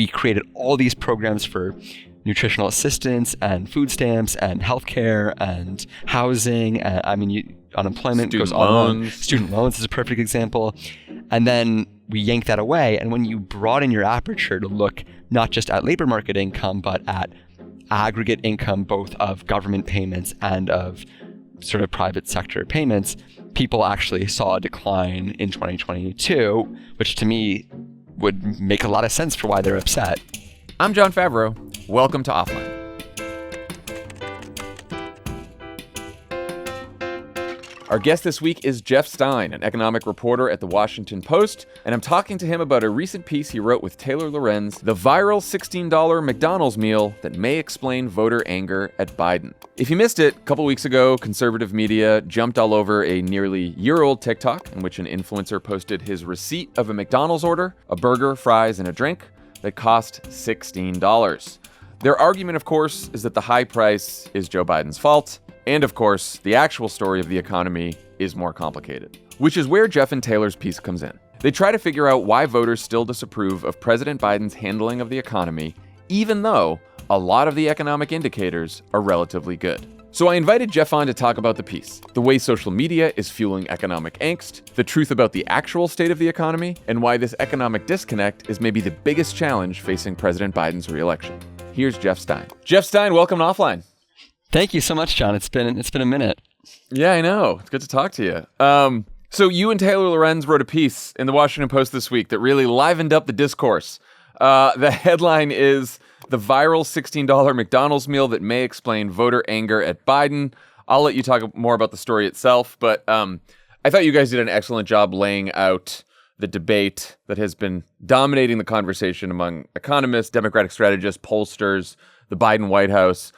we created all these programs for nutritional assistance and food stamps and healthcare and housing. Unemployment goes on. Student loans is a perfect example. And then we yank that away. And when you broaden your aperture to look not just at labor market income, but at aggregate income, both of government payments and of sort of private sector payments, people actually saw a decline in 2022, which to me would make a lot of sense for why they're upset. I'm Jon Favreau. Welcome to Offline. Our guest this week is Jeff Stein, an economic reporter at The Washington Post, and I'm talking to him about a recent piece he wrote with Taylor Lorenz, The Viral $16 McDonald's Meal That May Explain Voter Anger at Biden. If you missed it, a couple weeks ago, conservative media jumped all over a nearly year-old TikTok in which an influencer posted his receipt of a McDonald's order, a burger, fries, and a drink that cost $16. Their argument, of course, is that the high price is Joe Biden's fault. And of course, the actual story of the economy is more complicated, which is where Jeff and Taylor's piece comes in. They try to figure out why voters still disapprove of President Biden's handling of the economy, even though a lot of the economic indicators are relatively good. So I invited Jeff on to talk about the piece, the way social media is fueling economic angst, the truth about the actual state of the economy, and why this economic disconnect is maybe the biggest challenge facing President Biden's re-election. Here's Jeff Stein. Jeff Stein, welcome to Offline. Thank you so much, John. It's been a minute. Yeah, I know. It's good to talk to you. So you and Taylor Lorenz wrote a piece in the Washington Post this week that really livened up the discourse. The headline is The Viral $16 McDonald's Meal That May Explain Voter Anger at Biden. I'll let you talk more about the story itself, but I thought you guys did an excellent job laying out the debate that has been dominating the conversation among economists, Democratic strategists, pollsters, the Biden White House,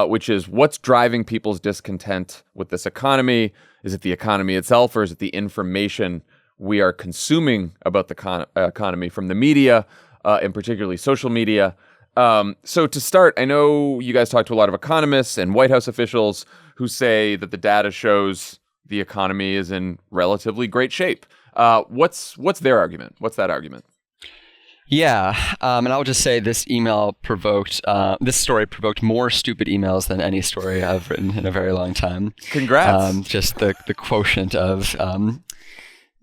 which is what's driving people's discontent with this economy. Is it the economy itself, or is it the information we are consuming about the economy from the media, and particularly social media? So to start, I know you guys talk to a lot of economists and White House officials who say that the data shows the economy is in relatively great shape. What's their argument? What's that argument? Yeah, and I'll just say this story provoked more stupid emails than any story I've written in a very long time. Congrats. Just the quotient of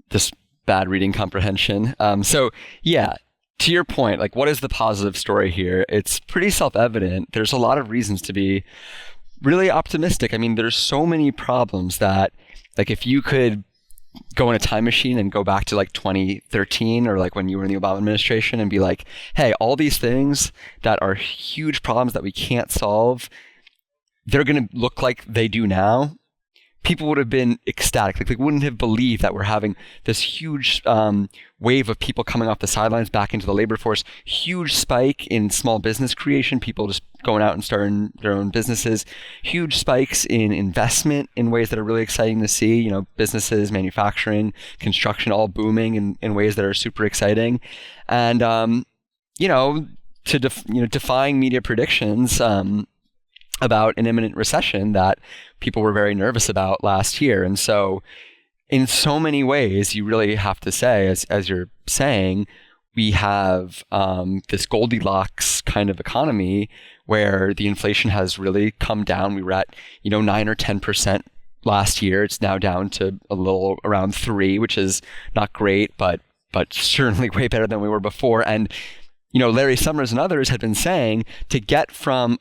this bad reading comprehension. So yeah, to your point, like, what is the positive story here? It's pretty self-evident. There's a lot of reasons to be really optimistic. I mean, there's so many problems that, like, if you could go in a time machine and go back to like 2013 or like when you were in the Obama administration and be like, hey, all these things that are huge problems that we can't solve, they're going to look like they do now. People would have been ecstatic. Like, they wouldn't have believed that we're having this huge wave of people coming off the sidelines back into the labor force, huge spike in small business creation, people just going out and starting their own businesses, huge spikes in investment in ways that are really exciting to see, you know, businesses, manufacturing, construction, all booming in ways that are super exciting. And, defying media predictions, about an imminent recession that people were very nervous about last year. And so in so many ways, you really have to say, as you're saying, we have this Goldilocks kind of economy where the inflation has really come down. We were at 9 or 10% last year. It's now down to a little around 3%, which is not great, but certainly way better than we were before. And Larry Summers and others had been saying to get from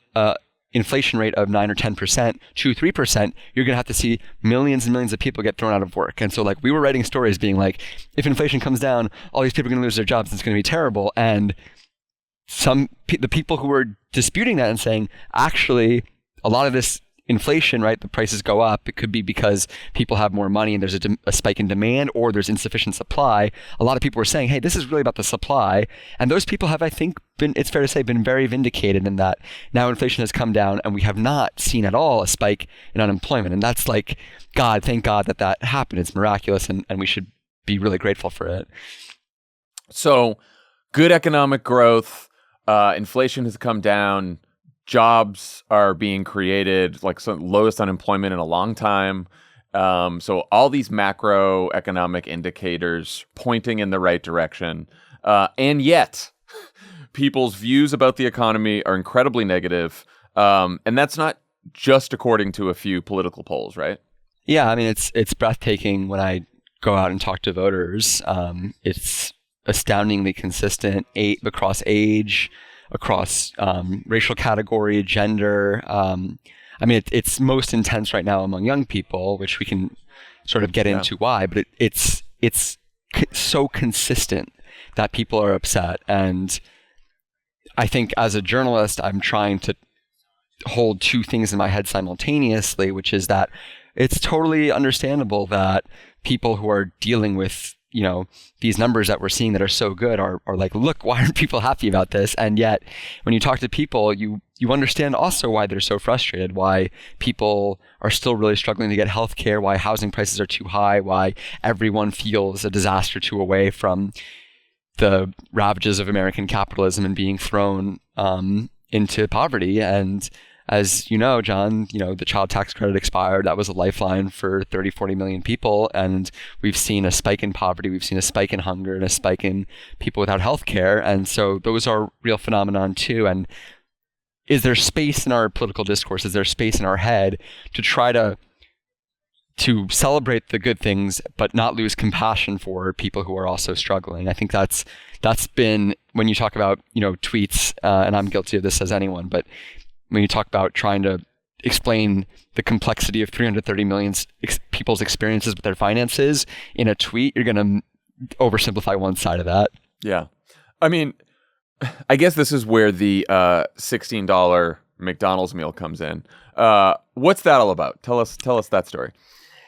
inflation rate of 9 or 10% to 3%, you're going to have to see millions and millions of people get thrown out of work. And so, like, we were writing stories being like, if inflation comes down, all these people are going to lose their jobs. It's going to be terrible. And the people who were disputing that and saying, actually, a lot of this inflation, right, the prices go up, it could be because people have more money and there's a spike in demand, or there's insufficient supply. A lot of people were saying, hey, this is really about the supply. And those people have, I think, it's fair to say, been very vindicated in that now inflation has come down and we have not seen at all a spike in unemployment. And that's like, thank God that happened. It's miraculous, and we should be really grateful for it. So good economic growth, inflation has come down, jobs are being created, like some lowest unemployment in a long time. So all these macroeconomic indicators pointing in the right direction. And yet people's views about the economy are incredibly negative. And that's not just according to a few political polls, right? Yeah, I mean, it's breathtaking when I go out and talk to voters. It's astoundingly consistent across age, across racial category, gender. I mean, it's most intense right now among young people, which we can sort of get into why, but it's so consistent that people are upset. And I think as a journalist, I'm trying to hold two things in my head simultaneously, which is that it's totally understandable that people who are dealing with, these numbers that we're seeing that are so good are like, look, why aren't people happy about this? And yet when you talk to people, you understand also why they're so frustrated, why people are still really struggling to get healthcare, why housing prices are too high, why everyone feels a disaster or two away from the ravages of American capitalism and being thrown into poverty. And as you know, John, the child tax credit expired. That was a lifeline for 30, 40 million people. And we've seen a spike in poverty. We've seen a spike in hunger and a spike in people without health care. And so those are real phenomenon too. And is there space in our political discourse? Is there space in our head to try to celebrate the good things, but not lose compassion for people who are also struggling? I think that's been, when you talk about, tweets, and I'm guilty of this as anyone, but when you talk about trying to explain the complexity of 330 million people's experiences with their finances in a tweet, you're going to oversimplify one side of that. Yeah. I mean, I guess this is where the $16 McDonald's meal comes in. What's that all about? Tell us that story.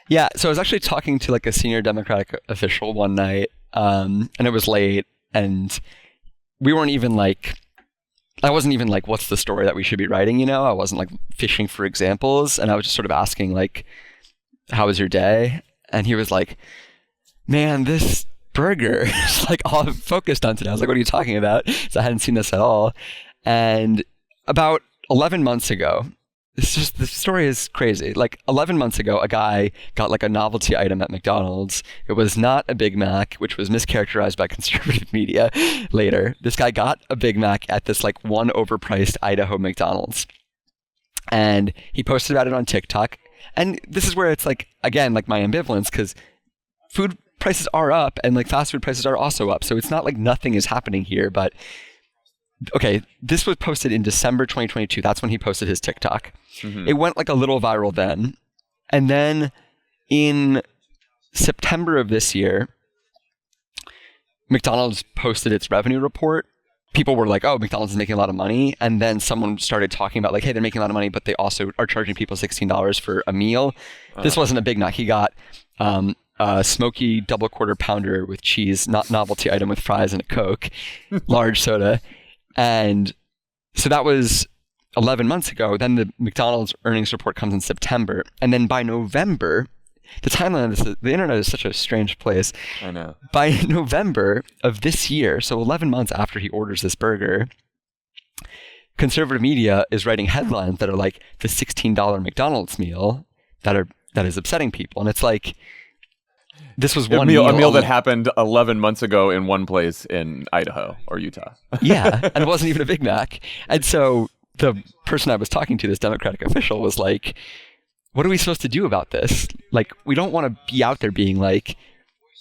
Yeah. So I was actually talking to like a senior Democratic official one night, and it was late, and we weren't even like, I wasn't even like, what's the story that we should be writing? I wasn't like fishing for examples. And I was just sort of asking like, how was your day? And he was like, man, this burger is like all I'm focused on today. I was like, what are you talking about? So I hadn't seen this at all. And about 11 months ago, the story is crazy. Like 11 months ago, a guy got like a novelty item at McDonald's. It was not a Big Mac, which was mischaracterized by conservative media later. This guy got a Big Mac at this like one overpriced Idaho McDonald's. And he posted about it on TikTok. And this is where it's like, again, like my ambivalence, because food prices are up and like fast food prices are also up. So it's not like nothing is happening here, but okay, this was posted in December 2022. That's when he posted his TikTok. Mm-hmm. It went like a little viral then. And then in September of this year, McDonald's posted its revenue report. People were like, oh, McDonald's is making a lot of money. And then someone started talking about like, hey, they're making a lot of money, but they also are charging people $16 for a meal. This wasn't a Big Mac. He got a smoky double quarter pounder with cheese, not novelty item with fries and a Coke, large soda. And so that was 11 months ago. Then the McDonald's earnings report comes in September. And then by November, the timeline of this, the internet is such a strange place. I know. By November of this year, so 11 months after he orders this burger, conservative media is writing headlines that are like the $16 McDonald's meal that is upsetting people. And it's like, this was one meal that happened 11 months ago in one place in Idaho or Utah. Yeah, and it wasn't even a Big Mac. And so the person I was talking to, this Democratic official, was like, what are we supposed to do about this? Like, we don't want to be out there being like,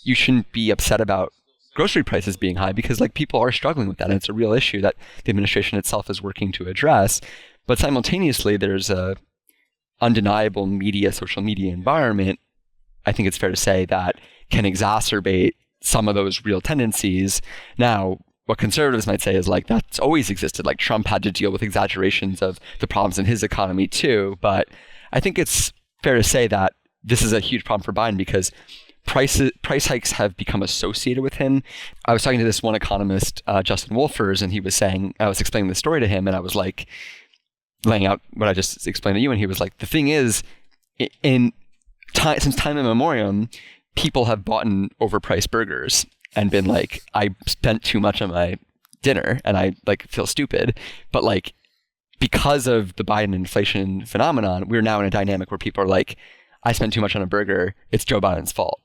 you shouldn't be upset about grocery prices being high, because like people are struggling with that, and it's a real issue that the administration itself is working to address. But simultaneously, there's a undeniable social media environment, I think it's fair to say, that can exacerbate some of those real tendencies. Now, what conservatives might say is like, that's always existed. Like Trump had to deal with exaggerations of the problems in his economy too. But I think it's fair to say that this is a huge problem for Biden because price hikes have become associated with him. I was talking to this one economist, Justin Wolfers, and he was saying, I was explaining the story to him, and I was like, laying out what I just explained to you, and he was like, the thing is, since time immemorial, people have bought overpriced burgers and been like, I spent too much on my dinner and I like feel stupid. But like, because of the Biden inflation phenomenon, we're now in a dynamic where people are like, I spent too much on a burger, it's Joe Biden's fault.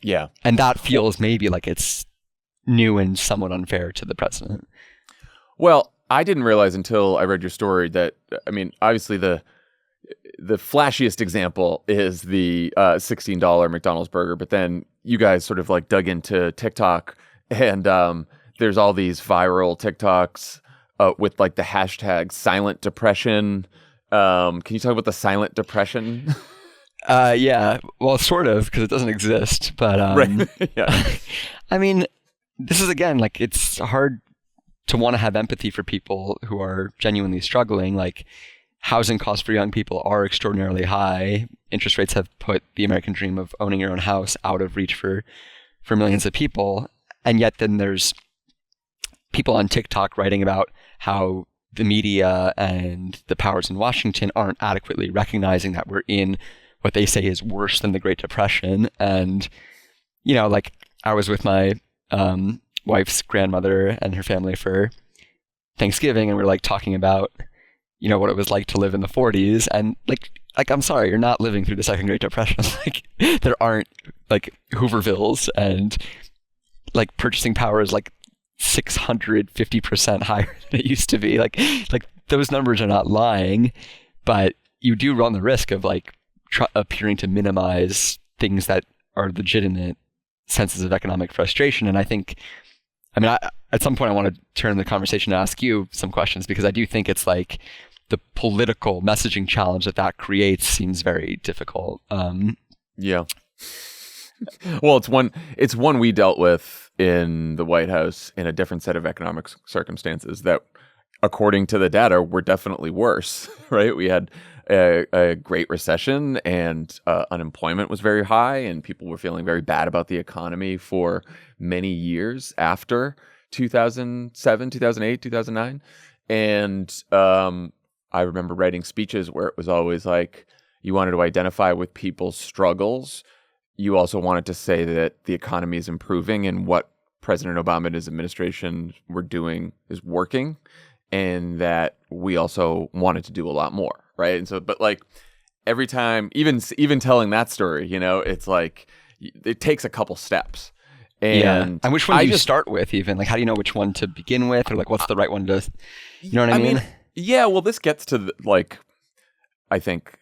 Yeah. And that feels maybe like it's new and somewhat unfair to the president. Well, I didn't realize until I read your story that, I mean, obviously the flashiest example is the $16 McDonald's burger, but then you guys sort of like dug into TikTok, and there's all these viral TikToks with like the hashtag silent depression. Can you talk about the silent depression? Yeah, well, sort of, because it doesn't exist, but Right. Yeah. I mean, this is, again, like, it's hard to want to have empathy for people who are genuinely struggling. Like, housing costs for young people are extraordinarily high. Interest rates have put the American dream of owning your own house out of reach for millions of people. And yet then there's people on TikTok writing about how the media and the powers in Washington aren't adequately recognizing that we're in what they say is worse than the Great Depression. And, you know, like, I was with my wife's grandmother and her family for Thanksgiving, and we were like talking about, you know, what it was like to live in the 40s. And like I'm sorry, you're not living through the Second Great Depression. Like, there aren't like Hoovervilles, and like purchasing power is like 650% higher than it used to be. Like those numbers are not lying, but you do run the risk of like appearing to minimize things that are legitimate senses of economic frustration. And I think, I mean, at some point I want to turn the conversation to ask you some questions, because I do think it's like the political messaging challenge that creates seems very difficult. Yeah. Well, it's one we dealt with in the White House in a different set of economic circumstances that, according to the data, were definitely worse, right? We had a great recession, and unemployment was very high, and people were feeling very bad about the economy for many years after 2007, 2008, 2009. And I remember writing speeches where it was always like, you wanted to identify with people's struggles. You also wanted to say that the economy is improving and what President Obama and his administration were doing is working, and that we also wanted to do a lot more, right? And so, but like every time, even telling that story, you know, it's like it takes a couple steps. And which one do you start with? Even like, how do you know which one to begin with, or like what's the right one to, you know what I mean? Yeah. Well, this gets to I think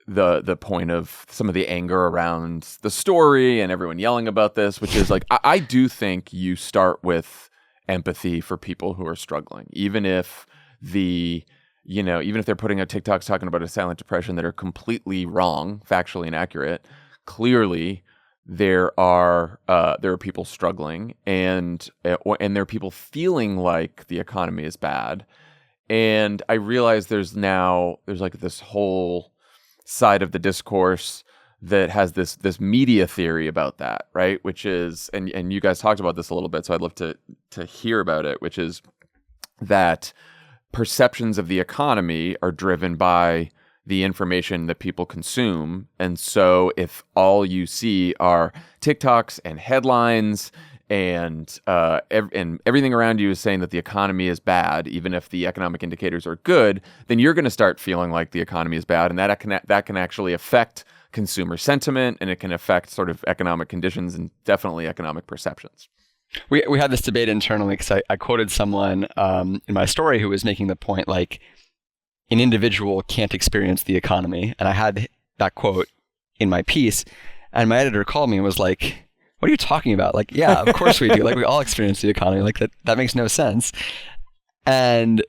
the point of some of the anger around the story and everyone yelling about this, which is like, I do think you start with empathy for people who are struggling, even if they're putting out TikToks talking about a silent depression that are completely wrong, factually inaccurate. Clearly, there are people struggling, and there are people feeling like the economy is bad. And I realize there's like this whole side of the discourse that has this media theory about that, right? Which is, and you guys talked about this a little bit, so I'd love to hear about it, which is that perceptions of the economy are driven by the information that people consume. And so if all you see are TikToks and headlines and everything around you is saying that the economy is bad, even if the economic indicators are good, then you're going to start feeling like the economy is bad, and that can actually affect consumer sentiment, and it can affect sort of economic conditions and definitely economic perceptions. We had this debate internally, because I quoted someone in my story who was making the point like, an individual can't experience the economy, and I had that quote in my piece, and my editor called me and was like, what are you talking about? Like, yeah, of course we do. Like, we all experience the economy. Like, that makes no sense. And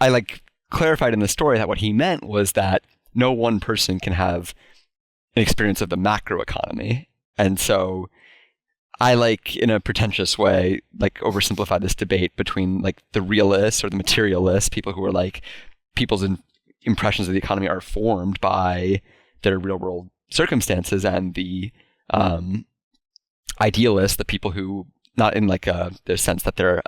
I like clarified in the story that what he meant was that no one person can have an experience of the macro economy. And so I like, in a pretentious way, like oversimplify this debate between like the realists or the materialists, people who are like, people's impressions of the economy are formed by their real world circumstances, and the idealists, the people who, not in like the sense that they're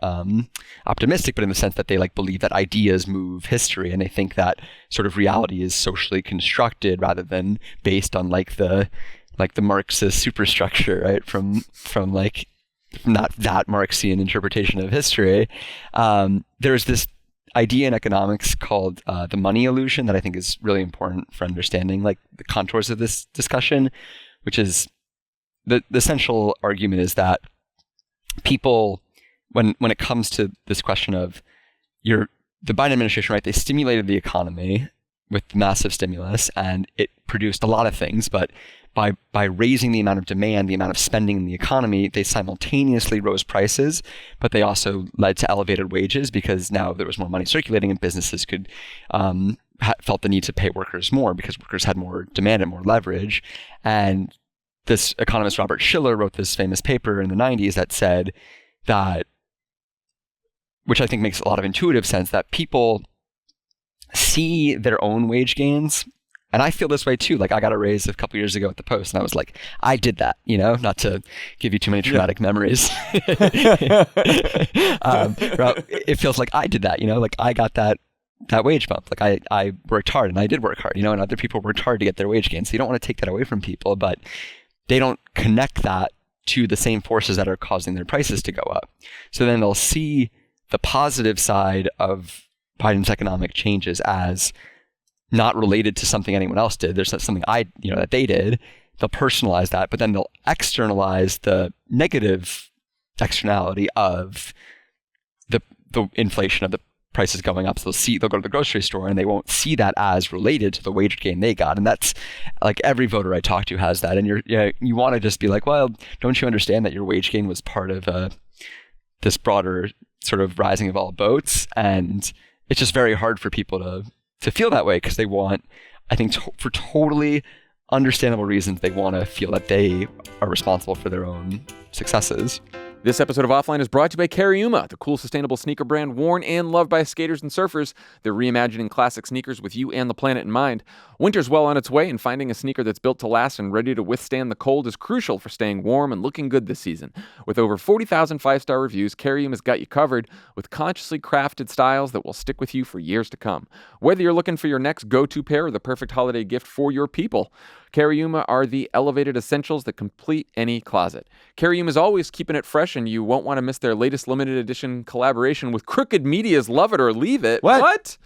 optimistic, but in the sense that they like believe that ideas move history, and they think that sort of reality is socially constructed rather than based on like the Marxist superstructure, right? From like not that Marxian interpretation of history. There's this idea in economics called the money illusion that I think is really important for understanding like the contours of this discussion, which is the essential argument is that people, when it comes to this question of the Biden administration, right? They stimulated the economy with massive stimulus, and it produced a lot of things. But by raising the amount of demand, the amount of spending in the economy, they simultaneously rose prices, but they also led to elevated wages because now there was more money circulating, and businesses could felt the need to pay workers more because workers had more demand and more leverage. And this economist Robert Shiller wrote this famous paper in the 90s that said that, which I think makes a lot of intuitive sense, that people see their own wage gains. And I feel this way too. Like, I got a raise a couple years ago at the Post, and I was like, I did that, not to give you too many traumatic memories. It feels like I did that, like I got that wage bump. Like I worked hard, and I did work hard, and other people worked hard to get their wage gains. So you don't want to take that away from people, but they don't connect that to the same forces that are causing their prices to go up. So then they'll see the positive side of Biden's economic changes as not related to something anyone else did. There's something that they did. They'll personalize that, but then they'll externalize the negative externality of the inflation of the prices going up. So they'll go to the grocery store and they won't see that as related to the wage gain they got. And that's like every voter I talk to has that. And you want to just be like, well, don't you understand that your wage gain was part of this broader sort of rising of all boats? And it's just very hard for people to feel that way because they want, I think for totally understandable reasons, they want to feel that they are responsible for their own successes. This episode of Offline is brought to you by Cariuma, the cool sustainable sneaker brand worn and loved by skaters and surfers. They're reimagining classic sneakers with you and the planet in mind. Winter's well on its way, and finding a sneaker that's built to last and ready to withstand the cold is crucial for staying warm and looking good this season. With over 40,000 five-star reviews, Cariuma's got you covered with consciously crafted styles that will stick with you for years to come. Whether you're looking for your next go-to pair or the perfect holiday gift for your people, Cariuma are the elevated essentials that complete any closet. Cariuma is always keeping it fresh, and you won't want to miss their latest limited edition collaboration with Crooked Media's Love It or Leave It. What?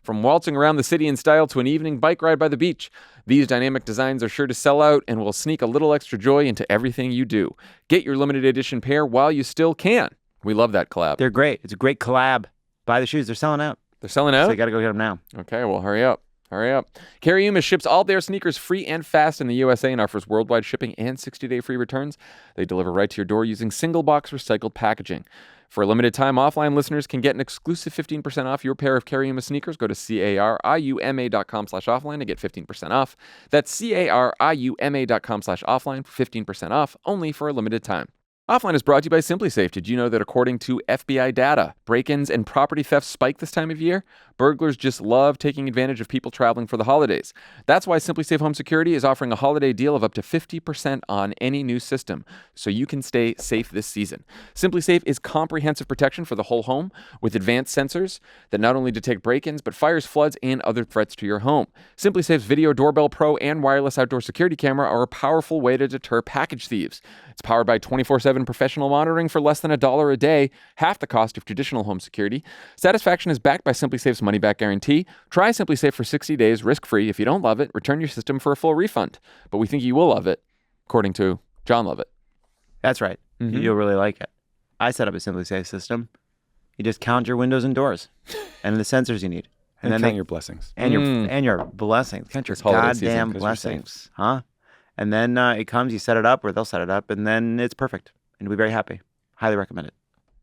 From waltzing around the city in style to an evening bike ride by the beach, these dynamic designs are sure to sell out and will sneak a little extra joy into everything you do. Get your limited edition pair while you still can. We love that collab. They're great. It's a great collab. Buy the shoes. They're selling out. They're selling out? So you got to go get them now. Okay, well, hurry up. Hurry up. Cariuma ships all their sneakers free and fast in the USA and offers worldwide shipping and 60-day free returns. They deliver right to your door using single-box recycled packaging. For a limited time, Offline listeners can get an exclusive 15% off your pair of Cariuma sneakers. Go to cariuma.com/offline to get 15% off. That's cariuma.com/offline for 15% off, only for a limited time. Offline is brought to you by SimpliSafe. Did you know that according to FBI data, break-ins and property theft spike this time of year? Burglars just love taking advantage of people traveling for the holidays. That's why SimpliSafe Home Security is offering a holiday deal of up to 50% on any new system, so you can stay safe this season. SimpliSafe is comprehensive protection for the whole home with advanced sensors that not only detect break-ins, but fires, floods, and other threats to your home. SimpliSafe's Video Doorbell Pro and wireless outdoor security camera are a powerful way to deter package thieves. It's powered by 24/7 professional monitoring for less than $1 a day, half the cost of traditional home security. Satisfaction is backed by SimpliSafe's money-back guarantee. Try SimpliSafe for 60 days, risk-free. If you don't love it, return your system for a full refund. But we think you will love it, according to Jon Lovett. That's right. Mm-hmm. You'll really like it. I set up a SimpliSafe system. You just count your windows and doors and the sensors you need. And then count your blessings. And your blessings. Count your goddamn blessings. Huh? And then it comes, you set it up, or they'll set it up, and then it's perfect. And you'll be very happy. Highly recommend it.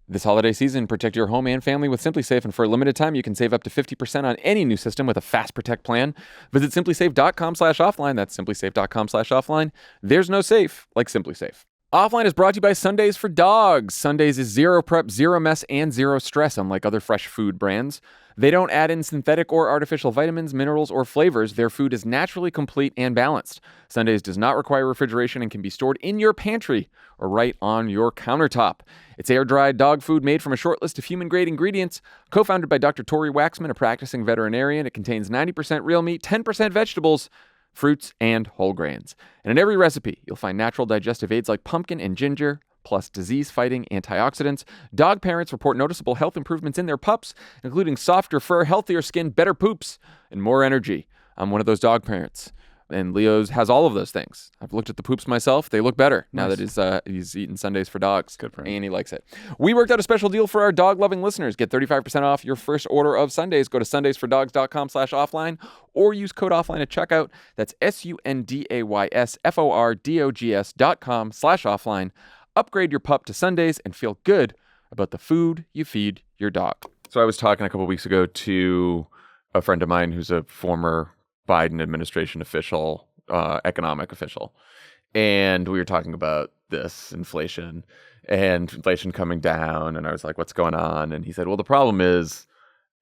This holiday season, protect your home and family with SimpliSafe, and for a limited time, you can save up to 50% on any new system with a Fast Protect plan. Visit SimpliSafe.com/offline. That's SimpliSafe.com/offline. There's no safe like SimpliSafe. Offline is brought to you by Sundays for Dogs. Sundays is zero prep, zero mess, and zero stress, unlike other fresh food brands. They don't add in synthetic or artificial vitamins, minerals, or flavors. Their food is naturally complete and balanced. Sundays does not require refrigeration and can be stored in your pantry or right on your countertop. It's air-dried dog food made from a short list of human-grade ingredients. Co-founded by Dr. Tori Waxman, a practicing veterinarian, it contains 90% real meat, 10% vegetables, fruits, and whole grains. And in every recipe, you'll find natural digestive aids like pumpkin and ginger, plus disease-fighting antioxidants. Dog parents report noticeable health improvements in their pups, including softer fur, healthier skin, better poops, and more energy. I'm one of those dog parents. And Leo's has all of those things. I've looked at the poops myself. They look better now Nice. that he's eating Sundays for dogs. Good for him. And he likes it. We worked out a special deal for our dog-loving listeners. Get 35% off your first order of Sundays. Go to sundaysfordogs.com/offline or use code offline at checkout. That's sundaysfordogs.com/offline. Upgrade your pup to Sundays and feel good about the food you feed your dog. So I was talking a couple weeks ago to a friend of mine who's a former Biden administration official, economic official. And we were talking about this inflation coming down. And I was like, what's going on? And he said, well, the problem is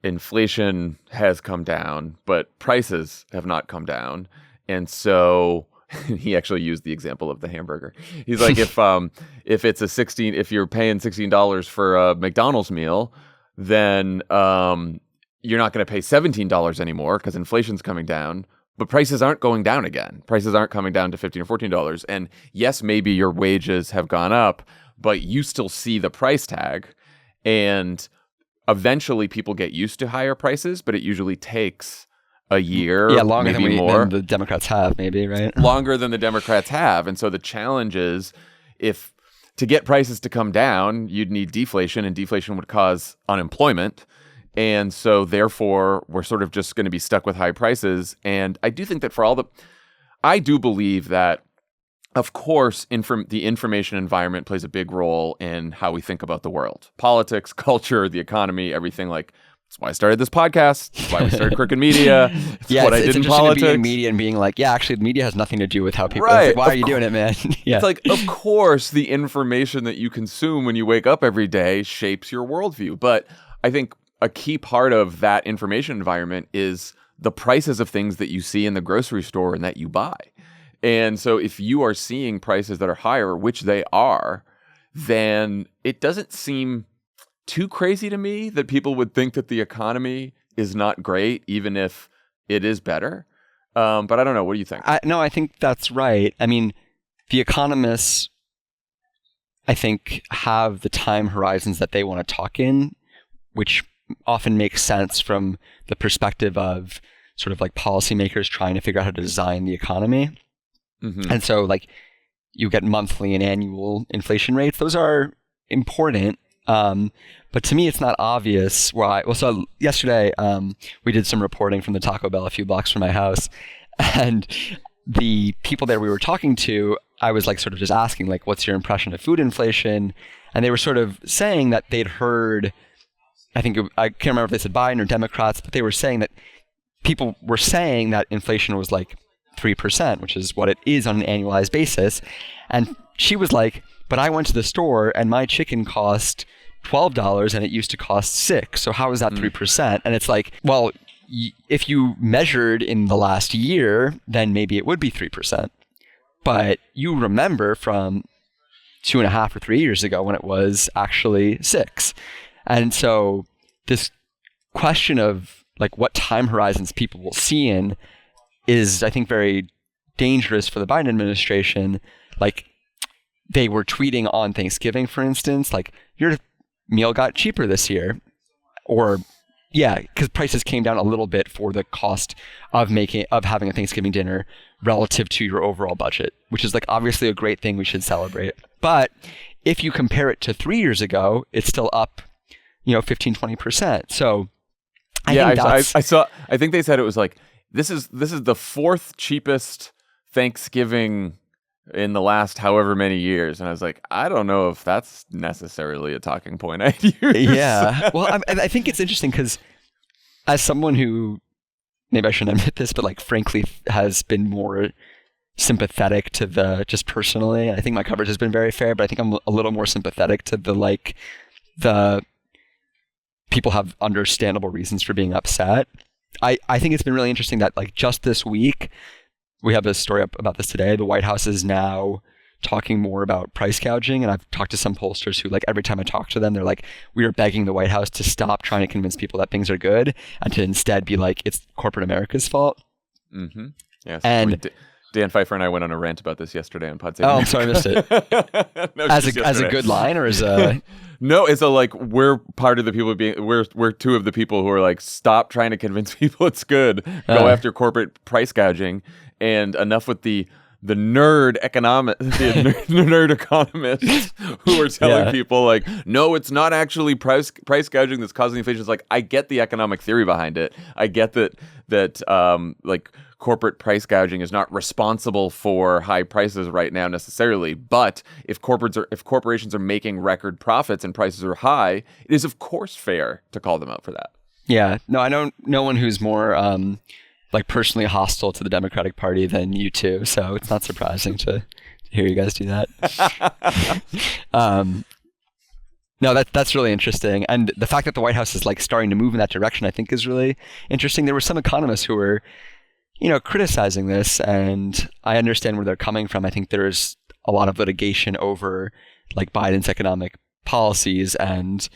inflation has come down, but prices have not come down. And so he actually used the example of the hamburger. He's like, if you're paying $16 for a McDonald's meal, then you're not going to pay $17 anymore because inflation's coming down, but prices aren't going down again. Prices aren't coming down to $15 or $14. And yes, maybe your wages have gone up, but you still see the price tag. And eventually people get used to higher prices, but it usually takes a year, longer maybe than the Democrats have, maybe, right? Longer than the Democrats have. And so the challenge is, if to get prices to come down, you'd need deflation, and deflation would cause unemployment. And so therefore, we're sort of just going to be stuck with high prices. And I do think that I do believe that, of course, the information environment plays a big role in how we think about the world. Politics, culture, the economy, everything. Like, that's why I started this podcast. That's why we started Crooked Media. It's what I did in politics. To be in media and being like, yeah, actually, the media has nothing to do with how people. Right. Like, why are you doing it, man? Yeah. It's like, of course, the information that you consume when you wake up every day shapes your worldview. But I think a key part of that information environment is the prices of things that you see in the grocery store and that you buy. And so if you are seeing prices that are higher, which they are, then it doesn't seem too crazy to me that people would think that the economy is not great, even if it is better. But I don't know. What do you think? No, I think that's right. I mean, the economists, I think, have the time horizons that they want to talk in, which often makes sense from the perspective of sort of like policymakers trying to figure out how to design the economy. Mm-hmm. And so like you get monthly and annual inflation rates. Those are important. But to me, it's not obvious why. Well, so yesterday we did some reporting from the Taco Bell a few blocks from my house, and the people there we were talking to, I was like sort of just asking like, what's your impression of food inflation? And they were sort of saying that they'd heard, I can't remember if they said Biden or Democrats, but they were saying that people were saying that inflation was like 3%, which is what it is on an annualized basis. And she was like, but I went to the store and my chicken cost $12 and it used to cost $6. So how is that 3%? And it's like, well, if you measured in the last year, then maybe it would be 3%. But you remember from 2.5 or 3 years ago when it was actually 6. And so this question of like what time horizons people will see in is, I think, very dangerous for the Biden administration. Like they were tweeting on Thanksgiving, for instance, like your meal got cheaper this year, or because prices came down a little bit for the cost of having a Thanksgiving dinner relative to your overall budget, which is like obviously a great thing we should celebrate. But if you compare it to 3 years ago, it's still up 15-20%. So I think they said it was like this is the fourth cheapest Thanksgiving in the last however many years, and I was like, I don't know if that's necessarily a talking point I'd use. Yeah, well, I think it's interesting because as someone who, maybe I shouldn't admit this, but like frankly has been more sympathetic to just personally, I think my coverage has been very fair, but I think I'm a little more sympathetic to the people have understandable reasons for being upset. I think it's been really interesting that like just this week, we have a story up about this today. The White House is now talking more about price gouging. And I've talked to some pollsters who, like, every time I talk to them, they're like, we are begging the White House to stop trying to convince people that things are good and to instead be like, it's corporate America's fault. Mm-hmm. Yes. And Dan Pfeiffer and I went on a rant about this yesterday on Pod Save Oh, I'm sorry, I missed it. No, as a good line or as a... No, it's a like we're part of the people we're two of the people who are like, stop trying to convince people it's good. Go after corporate price gouging, and enough with the nerd nerd economists who are telling people like, no, it's not actually price gouging that's causing inflation. It's like, I get the economic theory behind it. I get that like corporate price gouging is not responsible for high prices right now necessarily. But if corporations are making record profits and prices are high, it is of course fair to call them out for that. Yeah. No, I know no one who's more like personally hostile to the Democratic Party than you two, so it's not surprising to hear you guys do that. No, that's really interesting, and the fact that the White House is like starting to move in that direction, I think, is really interesting. There were some economists who were, criticizing this, and I understand where they're coming from. I think there's a lot of litigation over like Biden's economic policies, and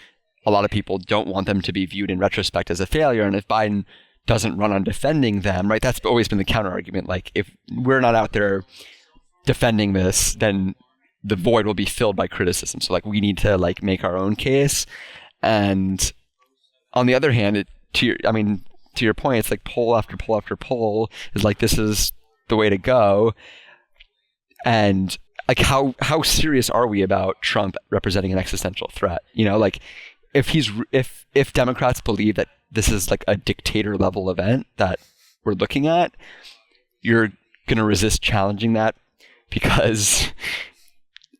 a lot of people don't want them to be viewed in retrospect as a failure. And if Biden doesn't run on defending them, right? That's always been the counter argument. Like, if we're not out there defending this, then the void will be filled by criticism. So like, we need to like make our own case. And on the other hand, to your point, it's like poll after poll after poll is like, this is the way to go. And like, how serious are we about Trump representing an existential threat? Like, if Democrats believe that this is like a dictator level event that we're looking at, you're going to resist challenging that because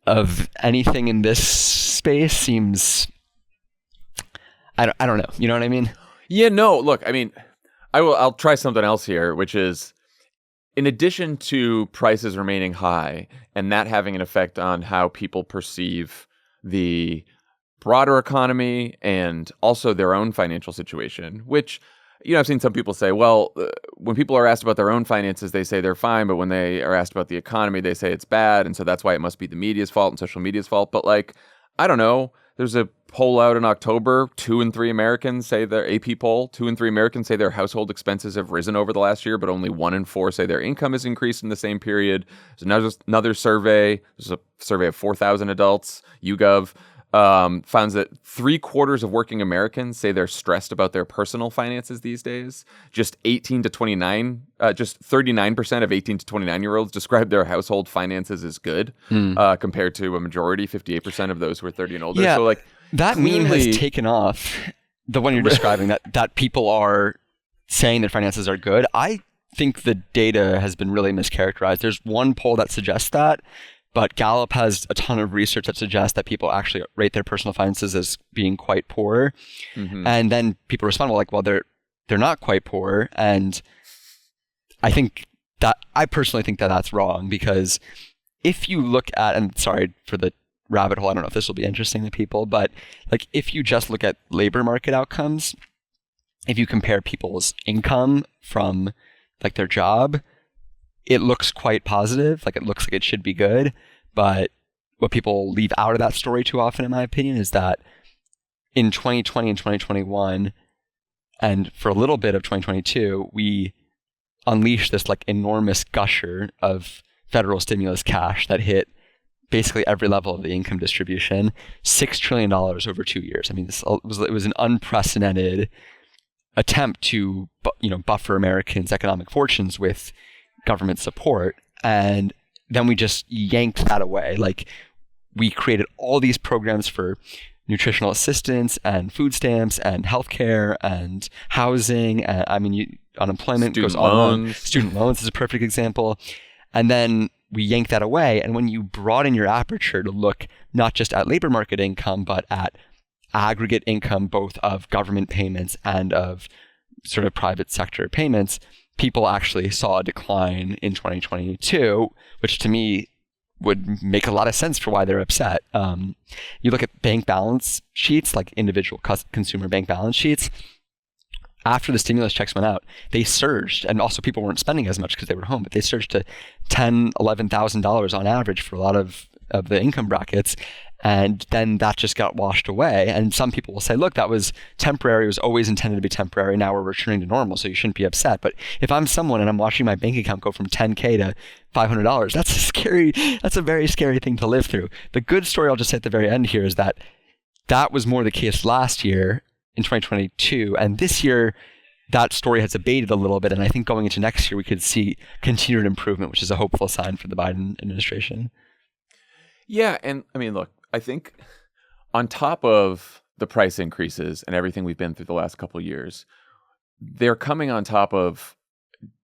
of anything in this space seems, I don't know. You know what I mean? Yeah, no, look, I mean, I'll try something else here, which is, in addition to prices remaining high and that having an effect on how people perceive the broader economy and also their own financial situation, which, I've seen some people say, well, when people are asked about their own finances, they say they're fine, but when they are asked about the economy, they say it's bad, and so that's why it must be the media's fault and social media's fault. But like, I don't know, there's a poll out in October, 2 in 3 Americans say their AP poll, 2 in 3 Americans say their household expenses have risen over the last year, but only 1 in 4 say their income has increased in the same period. There's another survey, there's a survey of 4,000 adults, YouGov, found that 3/4 of working Americans say they're stressed about their personal finances these days. Just 39% of 18 to 29-year-olds describe their household finances as good, compared to a majority, 58% of those who are 30 and older. Yeah, so like, that meme has taken off. The one you're describing, that people are saying their finances are good. I think the data has been really mischaracterized. There's one poll that suggests that, but Gallup has a ton of research that suggests that people actually rate their personal finances as being quite poor. Mm-hmm. And then people respond, well, they're not quite poor. And I personally think that that's wrong, because if you look at, and sorry for the rabbit hole, I don't know if this will be interesting to people, but like, if you just look at labor market outcomes, if you compare people's income from like their job, it looks quite positive. Like, it looks like it should be good. But what people leave out of that story too often, in my opinion, is that in 2020 and 2021, and for a little bit of 2022, we unleashed this like enormous gusher of federal stimulus cash that hit basically every level of the income distribution, $6 trillion over 2 years. I mean, it was an unprecedented attempt to buffer Americans' economic fortunes with government support, and then we just yanked that away. Like, we created all these programs for nutritional assistance and food stamps and healthcare and housing. Unemployment goes on. Student loans is a perfect example. And then we yanked that away. And when you broaden your aperture to look not just at labor market income, but at aggregate income, both of government payments and of sort of private sector payments, people actually saw a decline in 2022, which to me would make a lot of sense for why they're upset. You look at bank balance sheets, like individual consumer bank balance sheets. After the stimulus checks went out, they surged, and also people weren't spending as much because they were home, but they surged to $10,000, $11,000 on average for a lot of the income brackets. And then that just got washed away. And some people will say, look, that was temporary. It was always intended to be temporary. Now we're returning to normal, so you shouldn't be upset. But if I'm someone and I'm watching my bank account go from $10K to $500, that's a very scary thing to live through. The good story I'll just say at the very end here is that was more the case last year in 2022. And this year, that story has abated a little bit. And I think going into next year, we could see continued improvement, which is a hopeful sign for the Biden administration. Yeah. And I mean, look, I think on top of the price increases and everything we've been through the last couple of years, they're coming on top of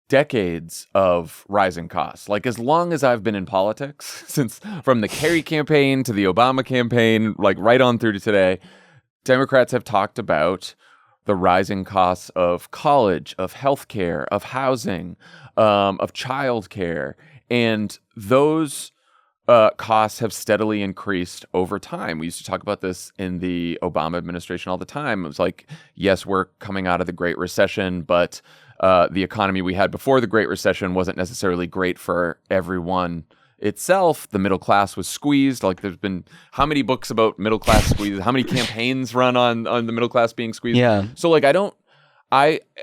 decades of rising costs. Like, as long as I've been in politics, since from the Kerry campaign to the Obama campaign, like right on through to today, Democrats have talked about the rising costs of college, of healthcare, of housing, of childcare, and those costs have steadily increased over time. We used to talk about this in the Obama administration all the time. It was like, yes, we're coming out of the Great Recession, but the economy we had before the Great Recession wasn't necessarily great for everyone itself. The middle class was squeezed. Like, there's been how many books about middle class squeeze? How many campaigns run on the middle class being squeezed? Yeah. So like,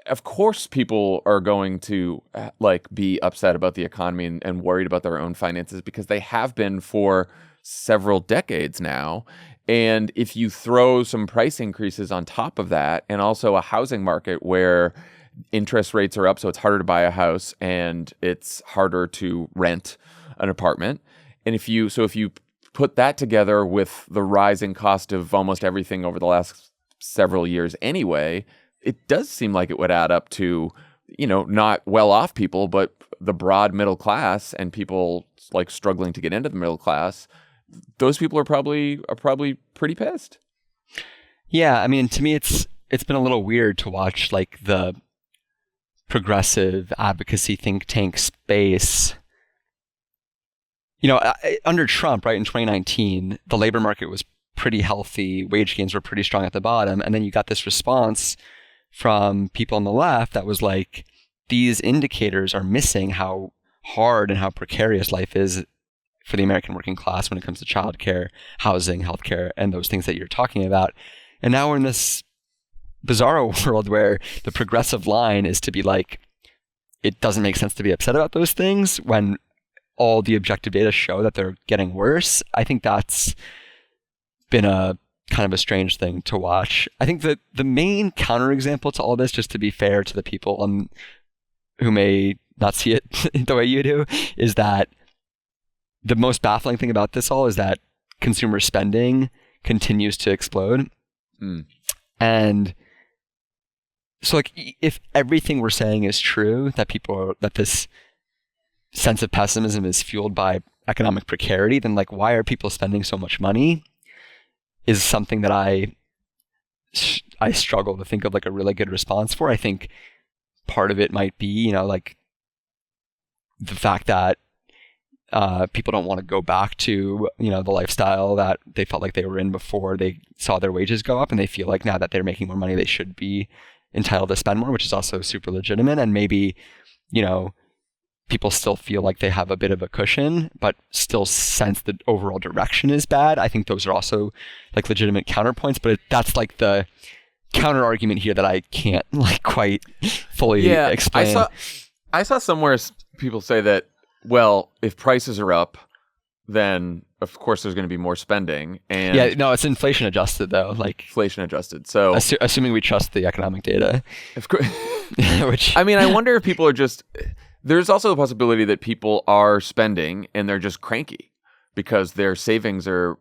of course people are going to like be upset about the economy and worried about their own finances, because they have been for several decades now. And if you throw some price increases on top of that, and also a housing market where interest rates are up, so it's harder to buy a house and it's harder to rent an apartment. And if you put that together with the rising cost of almost everything over the last several years anyway, it does seem like it would add up to, not well-off people, but the broad middle class and people like struggling to get into the middle class. Those people are probably pretty pissed. Yeah, I mean, to me, it's been a little weird to watch like the progressive advocacy think tank space. Under Trump, right, in 2019, the labor market was pretty healthy. Wage gains were pretty strong at the bottom. And then you got this response from people on the left that was like, these indicators are missing how hard and how precarious life is for the American working class when it comes to childcare, housing, healthcare, and those things that you're talking about. And now we're in this bizarro world where the progressive line is to be like, it doesn't make sense to be upset about those things when all the objective data show that they're getting worse. I think that's been a kind of a strange thing to watch. I think that the main counterexample to all this, just to be fair to the people who may not see it the way you do, is that the most baffling thing about this all is that consumer spending continues to explode. And so like, if everything we're saying is true, that this sense of pessimism is fueled by economic precarity, then like, why are people spending so much money is something that I struggle to think of like a really good response for. I think part of it might be, like the fact that people don't want to go back to, the lifestyle that they felt like they were in before they saw their wages go up, and they feel like now that they're making more money, they should be entitled to spend more, which is also super legitimate. And maybe, people still feel like they have a bit of a cushion, but still sense the overall direction is bad. I think those are also like legitimate counterpoints, but that's like the counter argument here that I can't like quite fully explain. I saw somewhere people say that, well, if prices are up, then of course there's going to be more spending. And yeah, no, it's inflation adjusted though, like inflation adjusted. So assuming we trust the economic data, of course. Which I mean, I wonder if people are just. There's also the possibility that people are spending and they're just cranky because their savings are,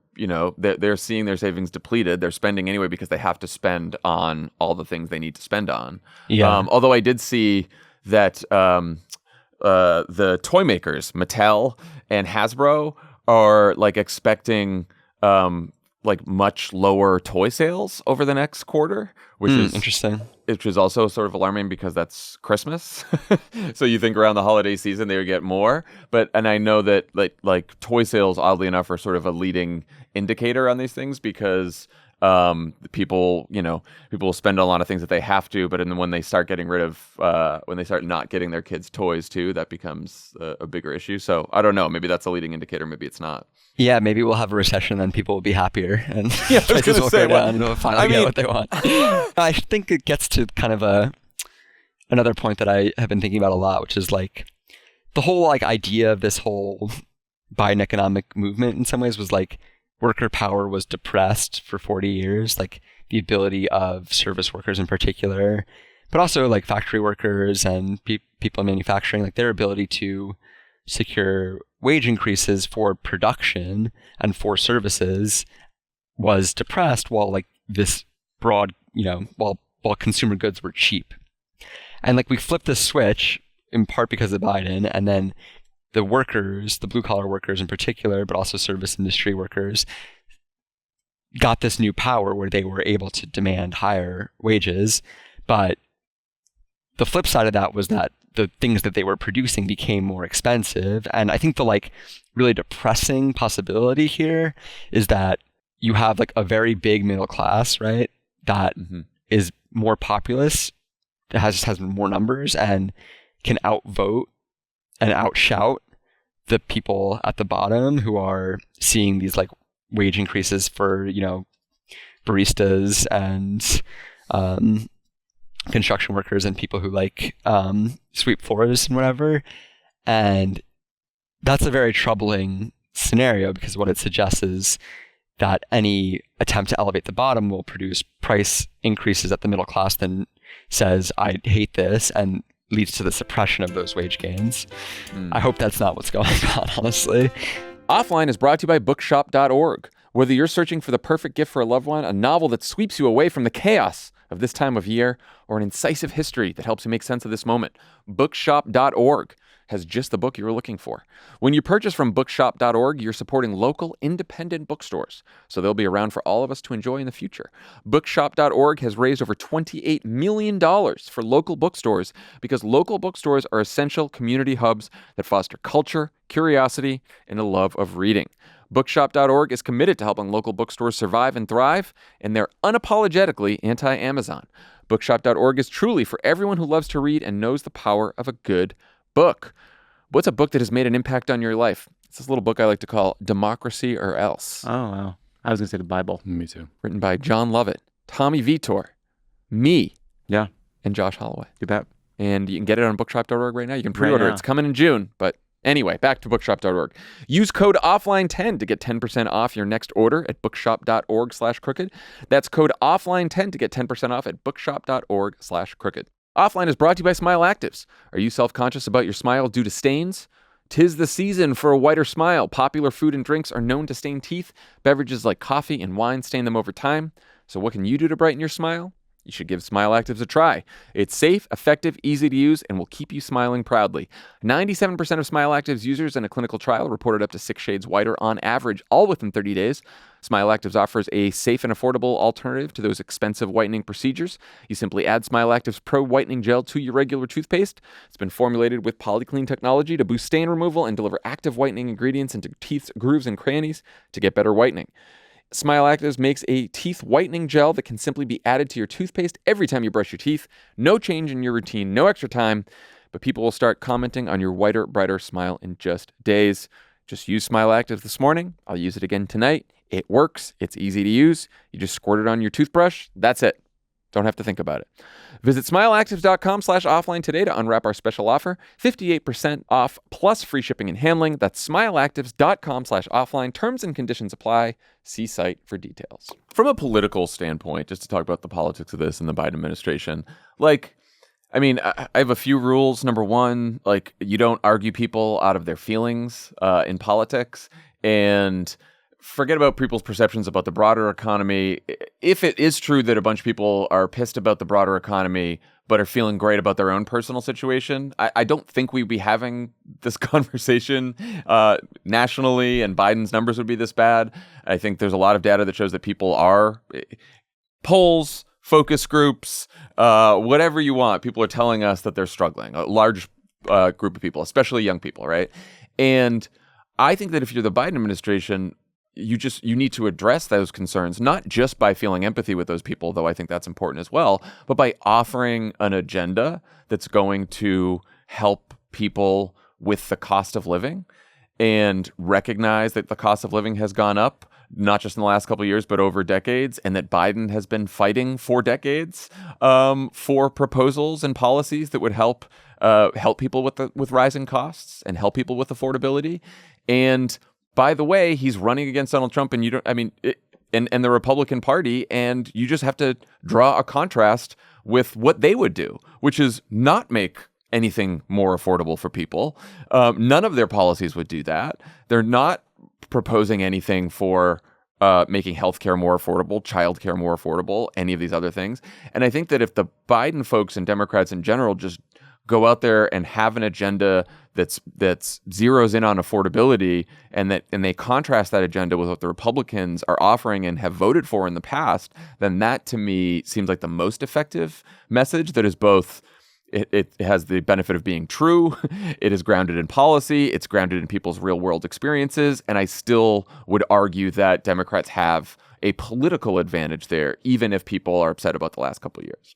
they're seeing their savings depleted. They're spending anyway because they have to spend on all the things they need to spend on. Yeah. Although I did see that the toy makers, Mattel and Hasbro, are like expecting like much lower toy sales over the next quarter, which is interesting. Which is also sort of alarming because that's Christmas. So you think around the holiday season they would get more. And I know that like toy sales, oddly enough, are sort of a leading indicator on these things because People will spend a lot of things that they have to, but then when they start getting rid of, when they start not getting their kids toys too, that becomes a bigger issue. So I don't know. Maybe that's a leading indicator. Maybe it's not. Yeah, maybe we'll have a recession and people will be happier and yeah, I was prices will say, go down and they'll finally get what they want. I think it gets to kind of another point that I have been thinking about a lot, which is like the whole like idea of this whole Biden economic movement in some ways was like worker power was depressed for 40 years, like the ability of service workers in particular, but also like factory workers and people in manufacturing, like their ability to secure wage increases for production and for services was depressed while like this broad, while consumer goods were cheap. And like we flipped the switch in part because of Biden, and then the workers, the blue collar workers in particular, but also service industry workers, got this new power where they were able to demand higher wages. But the flip side of that was that the things that they were producing became more expensive. And I think the like really depressing possibility here is that you have like a very big middle class, right? That is more populous, that has more numbers and can outvote and outshout the people at the bottom who are seeing these like wage increases for, baristas and construction workers and people who like sweep floors and whatever. And that's a very troubling scenario because what it suggests is that any attempt to elevate the bottom will produce price increases at the middle class, then says, I hate this, and leads to the suppression of those wage gains. I hope that's not what's going on, honestly. Offline is brought to you by bookshop.org. Whether you're searching for the perfect gift for a loved one, a novel that sweeps you away from the chaos of this time of year, or an incisive history that helps you make sense of this moment, bookshop.org has just the book you were looking for. When you purchase from bookshop.org, you're supporting local independent bookstores, so they'll be around for all of us to enjoy in the future. Bookshop.org has raised over $28 million for local bookstores because local bookstores are essential community hubs that foster culture, curiosity, and a love of reading. Bookshop.org is committed to helping local bookstores survive and thrive, and they're unapologetically anti-Amazon. Bookshop.org is truly for everyone who loves to read and knows the power of a good book. What's a book that has made an impact on your life? It's this little book I like to call Democracy or Else. Oh, wow. I was going to say the Bible. Me too. Written by Jon Lovett, Tommy Vietor, me, Yeah, and Josh Holloway. you bet. And you can get it on bookshop.org right now. You can pre-order it. It's coming in June. But anyway, back to bookshop.org. Use code OFFLINE10 to get 10% off your next order at bookshop.org/crooked. That's code OFFLINE10 to get 10% off at bookshop.org/crooked. Offline is brought to you by Smile Actives. Are you self-conscious about your smile due to stains? 'Tis the season for a whiter smile. Popular food and drinks are known to stain teeth. Beverages like coffee and wine stain them over time. So what can you do to brighten your smile? You should give Smile Actives a try. It's safe, effective, easy to use, and will keep you smiling proudly. 97% of Smile Actives users in a clinical trial reported up to 6 shades whiter on average, all within 30 days. Smile Actives offers a safe and affordable alternative to those expensive whitening procedures. You simply add Smile Actives Pro Whitening Gel to your regular toothpaste. It's been formulated with polyclean technology to boost stain removal and deliver active whitening ingredients into teeth's grooves and crannies to get better whitening. Smile Actives makes a teeth whitening gel that can simply be added to your toothpaste every time you brush your teeth. No change in your routine, no extra time, but people will start commenting on your whiter, brighter smile in just days. Just use Smile Actives this morning. I'll use it again tonight. It works. It's easy to use. You just squirt it on your toothbrush. That's it. Don't have to think about it. Visit smileactives.com/offline today to unwrap our special offer. 58% off plus free shipping and handling. That's smileactives.com/offline. Terms and conditions apply. See site for details. From a political standpoint, just to talk about the politics of this and the Biden administration, I have a few rules. Number one, you don't argue people out of their feelings in politics, and forget about people's perceptions about the broader economy. If it is true that a bunch of people are pissed about the broader economy, but are feeling great about their own personal situation, I don't think we'd be having this conversation nationally, and Biden's numbers would be this bad. I think there's a lot of data that shows that people are, polls, focus groups, whatever you want, people are telling us that they're struggling. A large group of people, especially young people, right? And I think that if you're the Biden administration, you need to address those concerns, not just by feeling empathy with those people, though I think that's important as well, but by offering an agenda that's going to help people with the cost of living and recognize that the cost of living has gone up, not just in the last couple of years, but over decades, and that Biden has been fighting for decades for proposals and policies that would help people with rising costs and help people with affordability. And by the way, he's running against Donald Trump, and and the Republican Party, and you just have to draw a contrast with what they would do, which is not make anything more affordable for people. None of their policies would do that. They're not proposing anything for making healthcare more affordable, childcare more affordable, any of these other things. And I think that if the Biden folks and Democrats in general just go out there and have an agenda that's zeroes in on affordability, and they contrast that agenda with what the Republicans are offering and have voted for in the past, then that to me seems like the most effective message that is both. It has the benefit of being true. It is grounded in policy. It's grounded in people's real world experiences. And I still would argue that Democrats have a political advantage there, even if people are upset about the last couple of years.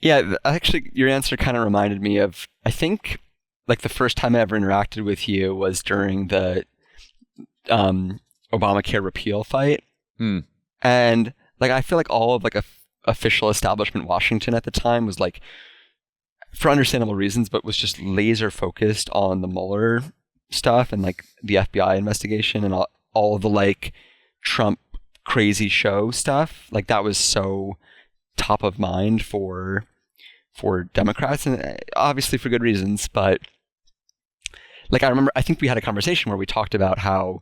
Yeah, actually, your answer kind of reminded me of, I think, like the first time I ever interacted with you was during the Obamacare repeal fight. And like, I feel like all of like official establishment Washington at the time was like, for understandable reasons, but was just laser focused on the Mueller stuff and like the FBI investigation and all of the like Trump crazy show stuff. Like that was so top of mind for Democrats, and obviously for good reasons. But like I think we had a conversation where we talked about how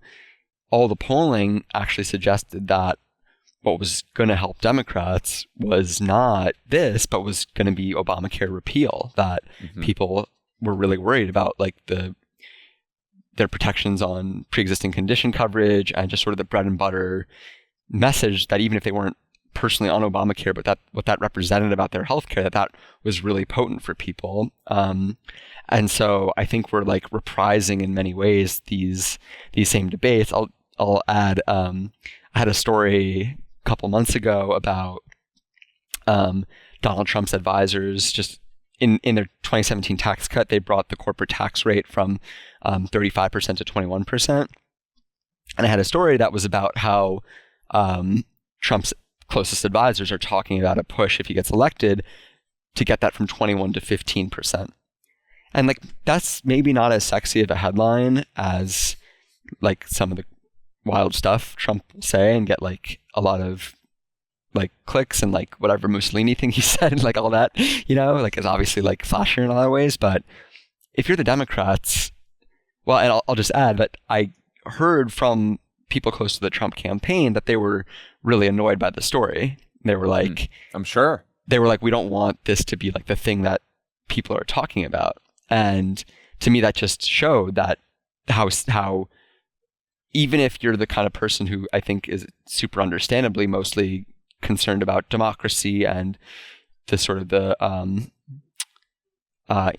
all the polling actually suggested that what was going to help Democrats was not this, but was going to be Obamacare repeal, that people were really worried about, like their protections on pre-existing condition coverage and just sort of the bread and butter message that even if they weren't personally on Obamacare, but that what that represented about their healthcare, that was really potent for people. And so I think we're like reprising in many ways these same debates. I'll add, I had a story a couple months ago about Donald Trump's advisors. Just in their 2017 tax cut, they brought the corporate tax rate from 35% to 21%. And I had a story that was about how Trump's closest advisors are talking about a push, if he gets elected, to get that from 21 to 15%. And like, that's maybe not as sexy of a headline as like some of the wild stuff Trump will say and get like a lot of like clicks and like whatever Mussolini thing he said and like all that, you know, like is obviously like flashier in a lot of ways. But if you're the Democrats, well, and I'll just add that I heard from people close to the Trump campaign that they were really annoyed by the story. They were like, I'm sure. They were like, we don't want this to be like the thing that people are talking about. And to me, that just showed that how even if you're the kind of person who I think is super understandably mostly concerned about democracy and the sort of the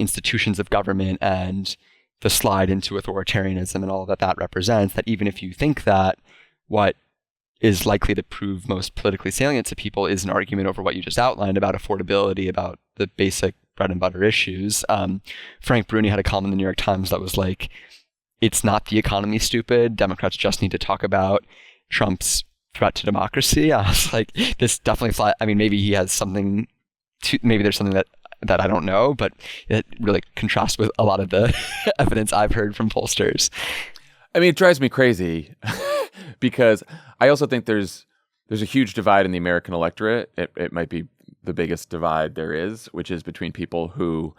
institutions of government and the slide into authoritarianism and all that represents, that even if you think that what is likely to prove most politically salient to people is an argument over what you just outlined about affordability, about the basic bread and butter issues. Frank Bruni had a column in the New York Times that was like, it's not the economy, stupid. Democrats just need to talk about Trump's threat to democracy. I was like, this definitely flies. I mean, maybe he has something maybe there's something that I don't know, but it really contrasts with a lot of the evidence I've heard from pollsters. I mean, it drives me crazy because I also think there's a huge divide in the American electorate. It might be the biggest divide there is, which is between people who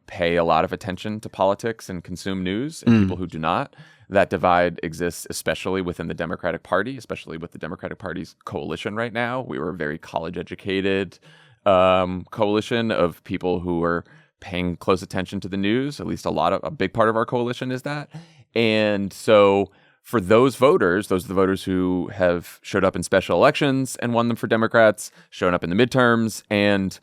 pay a lot of attention to politics and consume news and people who do not. That divide exists especially within the Democratic Party, especially with the Democratic Party's coalition right now. We were a very college-educated coalition of people who are paying close attention to the news. At least a big part of our coalition is that. And so for those voters, those are the voters who have showed up in special elections and won them for Democrats, shown up in the midterms and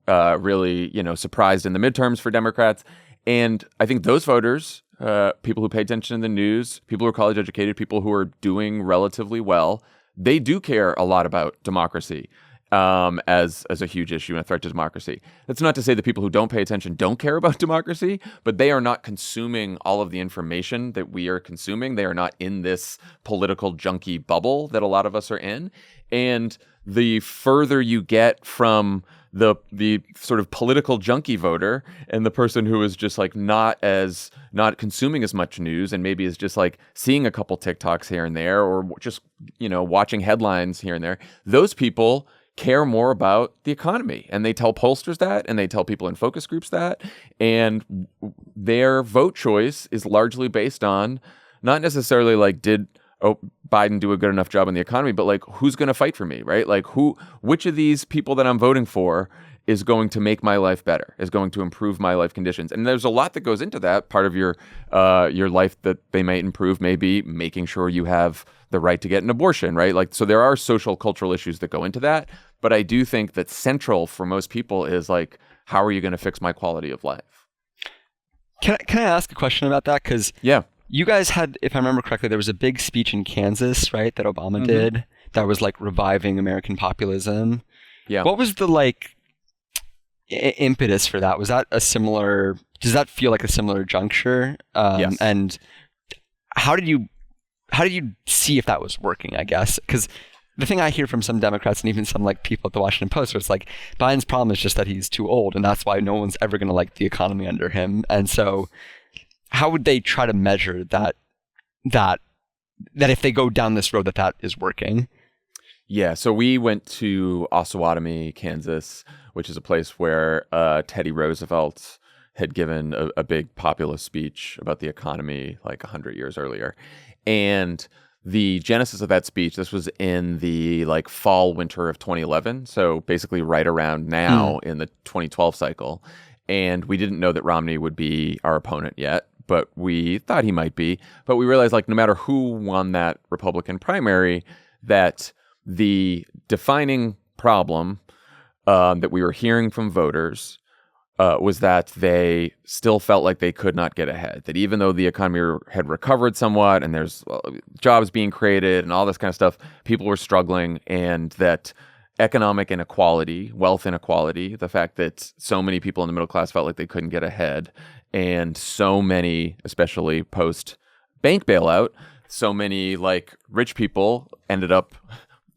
really, surprised in the midterms for Democrats. And I think those voters people who pay attention to the news, people who are college educated, people who are doing relatively well, they do care a lot about democracy as a huge issue and a threat to democracy. That's not to say that people who don't pay attention don't care about democracy, but they are not consuming all of the information that we are consuming. They are not in this political junkie bubble that a lot of us are in. And the further you get from the sort of political junkie voter and the person who is just like not consuming as much news and maybe is just like seeing a couple TikToks here and there or just, watching headlines here and there, those people care more about the economy, and they tell pollsters that, and they tell people in focus groups that, and their vote choice is largely based on not necessarily like did Biden do a good enough job in the economy, but like who's going to fight for me, right? Like which of these people that I'm voting for is going to make my life better, is going to improve my life conditions. And there's a lot that goes into that. Part of your life that they might improve may be making sure you have the right to get an abortion, right? Like, so there are social, cultural issues that go into that. But I do think that central for most people is like, how are you going to fix my quality of life? Can I ask a question about that? Because yeah, you guys had, if I remember correctly, there was a big speech in Kansas, right, that Obama did that was like reviving American populism. Yeah. What was the like impetus for that? Was that does that feel like a similar juncture? Yes. And how did you see if that was working, I guess? Because the thing I hear from some Democrats and even some like people at the Washington Post, where it's like Biden's problem is just that he's too old, and that's why no one's ever going to like the economy under him. And so, how would they try to measure that if they go down this road that is working? Yeah, so we went to Osawatomie, Kansas, which is a place where Teddy Roosevelt had given a big populist speech about the economy like 100 years earlier. And the genesis of that speech, this was in the like fall, winter of 2011. So basically right around now in the 2012 cycle. And we didn't know that Romney would be our opponent yet, but we thought he might be. But we realized like no matter who won that Republican primary, that the defining problem that we were hearing from voters was that they still felt like they could not get ahead. That even though the economy had recovered somewhat and there's jobs being created and all this kind of stuff, people were struggling, and that economic inequality, wealth inequality, the fact that so many people in the middle class felt like they couldn't get ahead, and so many, especially post-bank bailout, so many like rich people ended up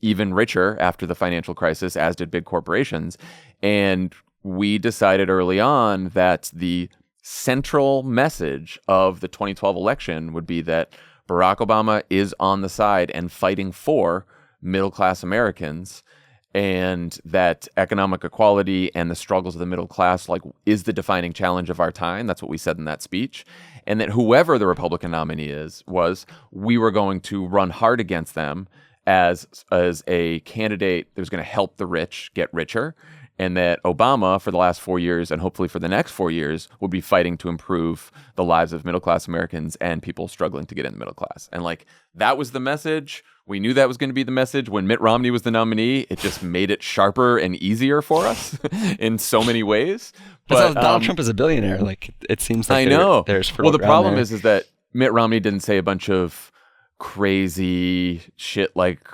even richer after the financial crisis, as did big corporations. And we decided early on that the central message of the 2012 election would be that Barack Obama is on the side and fighting for middle-class Americans, and that economic equality and the struggles of the middle class like is the defining challenge of our time. That's what we said in that speech. And that whoever the Republican nominee was, we were going to run hard against them as a candidate that was going to help the rich get richer, and that Obama for the last 4 years and hopefully for the next 4 years would be fighting to improve the lives of middle-class Americans and people struggling to get in the middle class. And like that was the message. We knew that was going to be the message. When Mitt Romney was the nominee, it just made it sharper and easier for us in so many ways. But Donald Trump is a billionaire. Like it seems like I know. There's well, the problem is that Mitt Romney didn't say a bunch of crazy shit like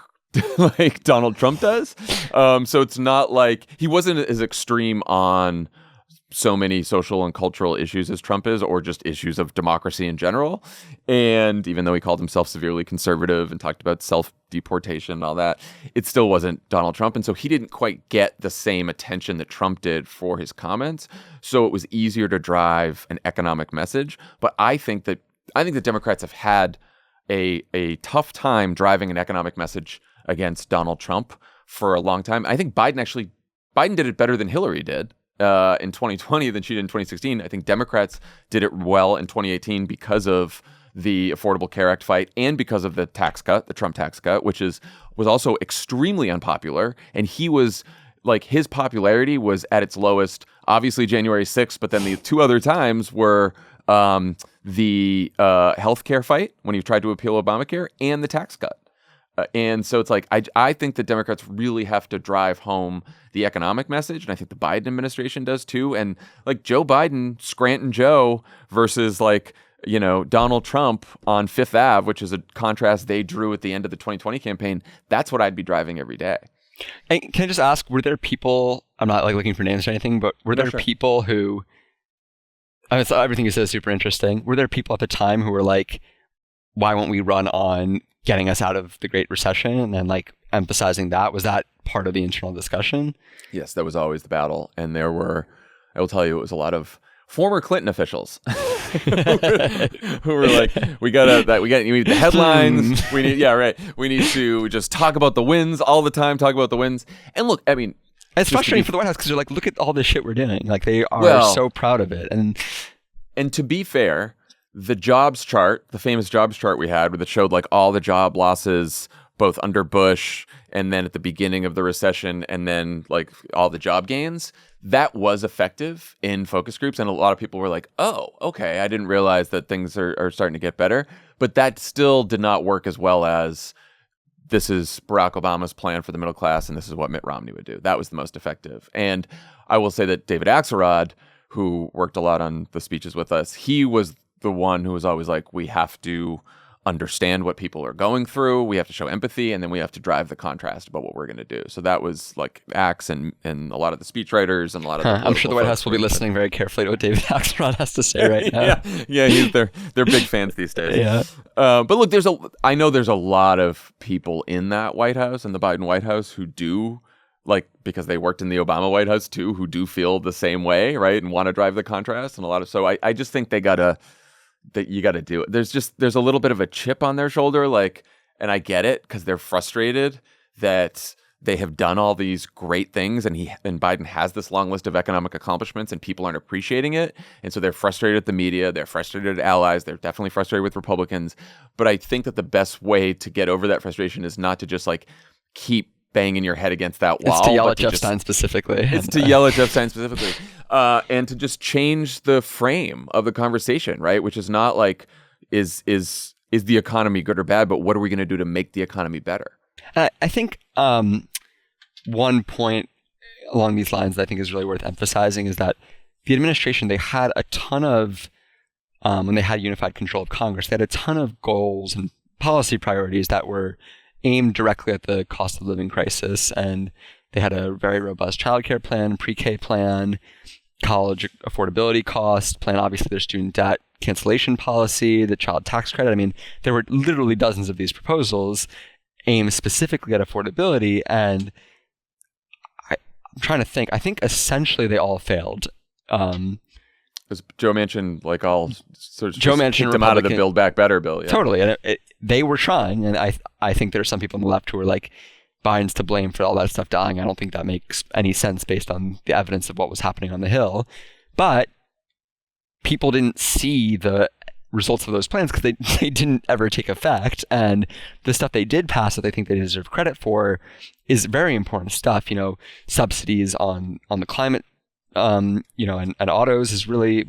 Donald Trump does. So it's not like he wasn't as extreme on so many social and cultural issues as Trump is, or just issues of democracy in general. And even though he called himself severely conservative and talked about self-deportation and all that, it still wasn't Donald Trump. And so he didn't quite get the same attention that Trump did for his comments. So it was easier to drive an economic message. But I think that Democrats have had a tough time driving an economic message against Donald Trump for a long time. I think Biden did it better than Hillary did in 2020 than she did in 2016. I think Democrats did it well in 2018 because of the Affordable Care Act fight and because of the tax cut, the Trump tax cut, which was also extremely unpopular. And he was like, his popularity was at its lowest, obviously January 6th, but then the two other times were the healthcare fight when he tried to appeal Obamacare and the tax cut. And so it's like, I think that Democrats really have to drive home the economic message. And I think the Biden administration does too. And like Joe Biden, Scranton Joe versus like Donald Trump on Fifth Ave, which is a contrast they drew at the end of the 2020 campaign, that's what I'd be driving every day. And can I just ask, were there people, I'm not like looking for names or anything, but were there people who, so everything you said is super interesting. Were there people at the time who were like, why won't we run on getting us out of the Great Recession, and then like emphasizing that? Was that part of the internal discussion? Yes, that was always the battle. And I will tell you, it was a lot of former Clinton officials who were like, we need the headlines. We need to just talk about the wins all the time, talk about the wins. And look, I mean, it's frustrating for the White House because they're like, look at all this shit we're doing. Like, they are so proud of it. And to be fair, the jobs chart, the famous jobs chart we had, where that showed like all the job losses, both under Bush and then at the beginning of the recession, and then like all the job gains, that was effective in focus groups. And a lot of people were like, oh, okay, I didn't realize that things are starting to get better. But that still did not work as well as this is Barack Obama's plan for the middle class, and this is what Mitt Romney would do. That was the most effective. And I will say that David Axelrod, who worked a lot on the speeches with us, he was the one who was always like, we have to understand what people are going through, we have to show empathy, and then we have to drive the contrast about what we're going to do. So that was like Axe and a lot of the speechwriters and a lot of I'm sure the White House will be listening very carefully to what David Axelrod has to say right now. They're big fans these days. Yeah. But look, I know there's a lot of people in that White House and the Biden White House who do, like, because they worked in the Obama White House too, who do feel the same way, right, and want to drive the contrast. And so I just think you got to do it. There's a little bit of a chip on their shoulder, like, and I get it, because they're frustrated that they have done all these great things, and Biden has this long list of economic accomplishments, and people aren't appreciating it. And so they're frustrated at the media, they're frustrated at allies, they're definitely frustrated with Republicans. But I think that the best way to get over that frustration is not to just like keep banging your head against that wall. It's to yell at Jeff Stein specifically. And to just change the frame of the conversation, right? Which is not like, is the economy good or bad, but what are we going to do to make the economy better? I think one point along these lines that I think is really worth emphasizing is that the administration, they had a ton of, when they had unified control of Congress, they had a ton of goals and policy priorities that were aimed directly at the cost of living crisis. And they had a very robust childcare plan, pre-K plan, college affordability cost plan, obviously their student debt cancellation policy, the child tax credit. I mean, there were literally dozens of these proposals aimed specifically at affordability. And I'm trying to think, I think essentially they all failed. Because Joe Manchin, like all sort of Joe Manchin, kicked them out of the Build Back Better bill. Yeah. Totally. And they were trying. And I think there's some people on the left who are like, Biden's to blame for all that stuff dying. I don't think that makes any sense based on the evidence of what was happening on the Hill. But people didn't see the results of those plans because they didn't ever take effect. And the stuff they did pass that they think they deserve credit for is very important stuff. Subsidies on the climate, and autos was very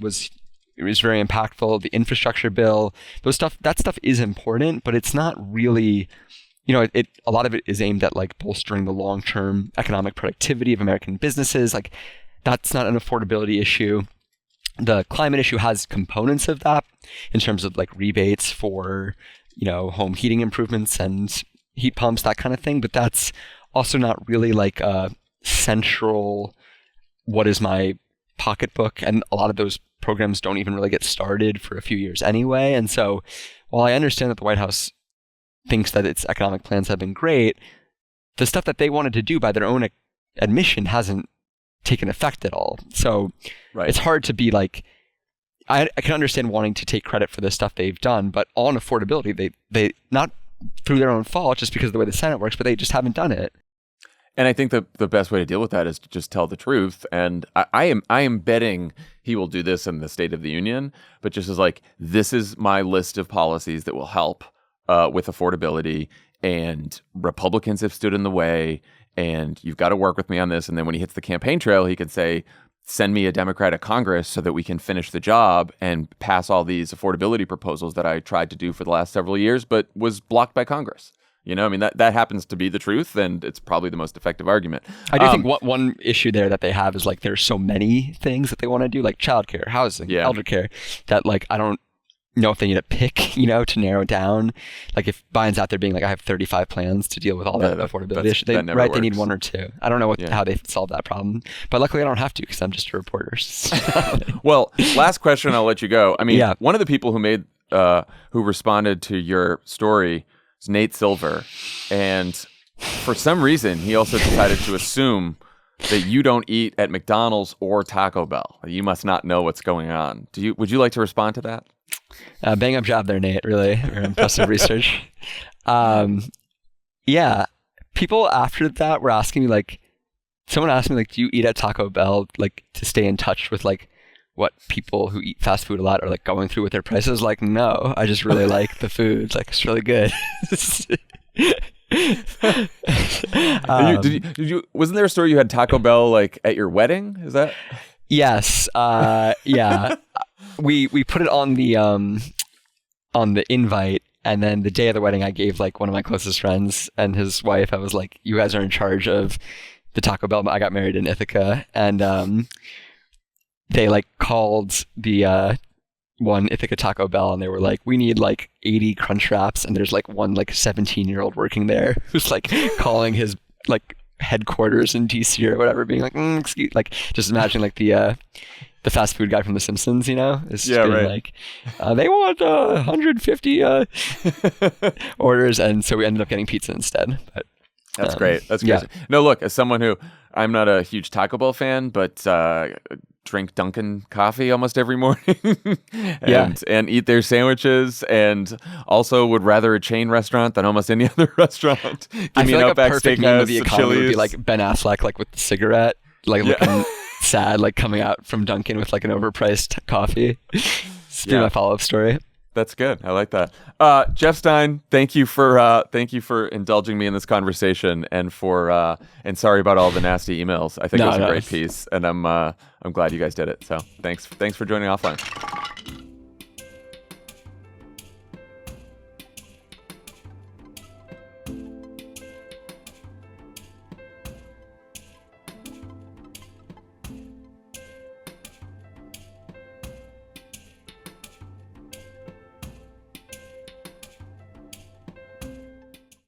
impactful. The infrastructure bill, that stuff is important, but it's not really, a lot of it is aimed at like bolstering the long-term economic productivity of American businesses. Like, that's not an affordability issue. The climate issue has components of that in terms of like rebates for, home heating improvements and heat pumps, that kind of thing. But that's also not really like a central, what is my pocketbook? And a lot of those programs don't even really get started for a few years anyway. And so while I understand that the White House thinks that its economic plans have been great, the stuff that they wanted to do by their own admission hasn't taken effect at all. So It's hard to be like, I can understand wanting to take credit for the stuff they've done, but on affordability, they not through their own fault, just because of the way the Senate works, but they just haven't done it. And I think the best way to deal with that is to just tell the truth. And I am betting he will do this in the State of the Union, but just as like, this is my list of policies that will help with affordability, and Republicans have stood in the way, and you've got to work with me on this. And then when he hits the campaign trail, he could say, send me a Democratic Congress so that we can finish the job and pass all these affordability proposals that I tried to do for the last several years, but was blocked by Congress. That happens to be the truth, and it's probably the most effective argument. I do think one issue there that they have is like, there's so many things that they want to do, like childcare, housing, elder care, that like, know if they need to pick, to narrow down. Like if Biden's out there being like, I have 35 plans to deal with all that affordability issue. They need one or two. I don't know how they solve that problem, but luckily I don't have to because I'm just a reporter. Well, last question, I'll let you go. I mean, one of the people who responded to your story is Nate Silver, and for some reason he also decided to assume that you don't eat at McDonald's or Taco Bell. You must not know what's going on. Would you like to respond to that? Bang up job there, Nate. Really very impressive research. People after that were asking me, like, someone asked me, like, do you eat at Taco Bell, like, to stay in touch with, like, what people who eat fast food a lot are, like, going through with their prices? Like, no, I just really like the food. Like, it's really good. Wasn't there a story you had Taco Bell, like, at your wedding? Is that? Yes. Yeah. We put it on the invite, and then the day of the wedding, I gave like one of my closest friends and his wife. I was like, "You guys are in charge of the Taco Bell." I got married in Ithaca, and they like called the one Ithaca Taco Bell, and they were like, "We need like 80 crunch wraps," and there's like one like 17-year-old working there who's like calling his like headquarters in DC or whatever, being like, excuse, like just imagine like the fast food guy from The Simpsons, is being like, they want 150 orders, and so we ended up getting pizza instead. But that's great. That's great. Yeah. No, look, as someone who, I'm not a huge Taco Bell fan, but drink Dunkin' coffee almost every morning and eat their sandwiches, and also would rather a chain restaurant than almost any other restaurant. I feel like a perfect meme of the economy would be like Ben Affleck, like with the cigarette, like looking sad, like coming out from Dunkin' with like an overpriced coffee. It's been my follow-up story. That's good. I like that. Jeff Stein, thank you for indulging me in this conversation, and and sorry about all the nasty emails. I think it was a great piece, and I'm glad you guys did it. So thanks for joining Offline.